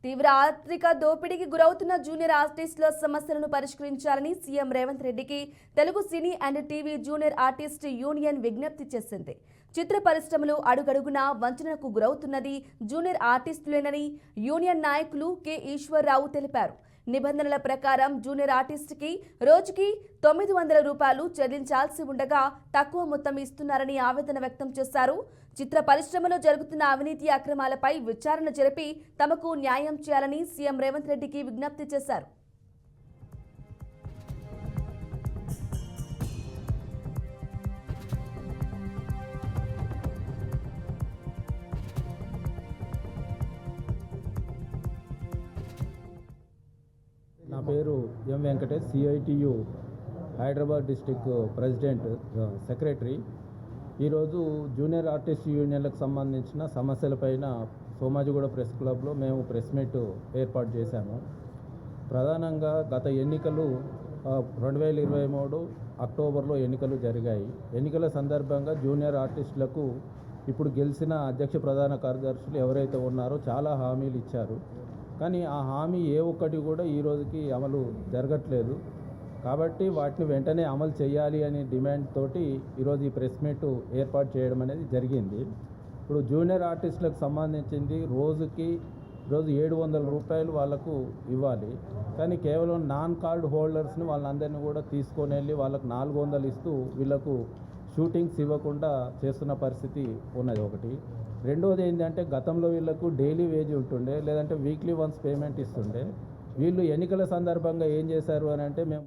తీవ్ర ఆర్థిక దోపిడీకి గురవుతున్న జూనియర్ ఆర్టిస్టుల సమస్యలను పరిష్కరించాలని సీఎం రేవంత్ రెడ్డికి తెలుగు సినీ and TV junior artist union విజ్ఞప్తి చేసింది. చిత్ర పరిశ్రమలు అడుగడుగునా వంచనకు గురవుతున్నది జూనియర్ ఆర్టిస్టులేనని యూనియన్ నాయకులు కె ఈశ్వర్రావు తెలిపారు. నిబంధనల ప్రకారం జూనియర్ ఆర్టిస్ట్కి రోజుకి 900 రూపాయలు చెల్లించాల్సి ఉండగా తక్కువ మొత్తం ఇస్తున్నారని ఆవేదన వ్యక్తం చేశారు. చిత్ర పరిశ్రమలో జరుగుతున్న అవినీతి అక్రమాలపై విచారణ జరిపి తమకు న్యాయం చేయాలని సీఎం రేవంత్ రెడ్డికి విజ్ఞప్తి చేశారు. నా పేరు M Venkatesh, CITU Hyderabad district president secretary. ఈరోజు జూనియర్ ఆర్టిస్ట్ యూనియన్లకు సంబంధించిన సమస్యలపైన సోమాజిగూడ ప్రెస్ క్లబ్లో మేము ప్రెస్ మీట్ ఏర్పాటు చేశాము. ప్రధానంగా గత ఎన్నికలు 2023 అక్టోబర్లో ఎన్నికలు జరిగాయి. ఎన్నికల సందర్భంగా జూనియర్ ఆర్టిస్టులకు ఇప్పుడు గెలిచిన అధ్యక్ష ప్రధాన కార్యదర్శులు ఎవరైతే ఉన్నారో చాలా హామీలు ఇచ్చారు. కానీ ఆ హామీ ఏ ఒక్కటి కూడా ఈ రోజుకి అమలు జరగట్లేదు. కాబట్టి వాటిని వెంటనే అమలు చేయాలి అనే డిమాండ్ తోటి ఈరోజు ఈ ప్రెస్ మీట్ ఏర్పాటు చేయడం అనేది జరిగింది. ఇప్పుడు జూనియర్ ఆర్టిస్టులకు సంబంధించింది రోజు 700 రూపాయలు వాళ్ళకు ఇవ్వాలి. కానీ కేవలం నాన్ కార్డ్ హోల్డర్స్ని వాళ్ళందరినీ కూడా తీసుకొని వెళ్ళి వాళ్ళకు 400 ఇస్తూ వీళ్ళకు షూటింగ్స్ ఇవ్వకుండా చేస్తున్న పరిస్థితి ఉన్నది ఒకటి. రెండోది ఏంటంటే గతంలో వీళ్ళకు డైలీ వేజ్ ఉంటుండే, లేదంటే వీక్లీ వన్స్ పేమెంట్ ఇస్తుండే. వీళ్ళు ఎన్నికల సందర్భంగా ఏం చేశారు అని అంటే మేము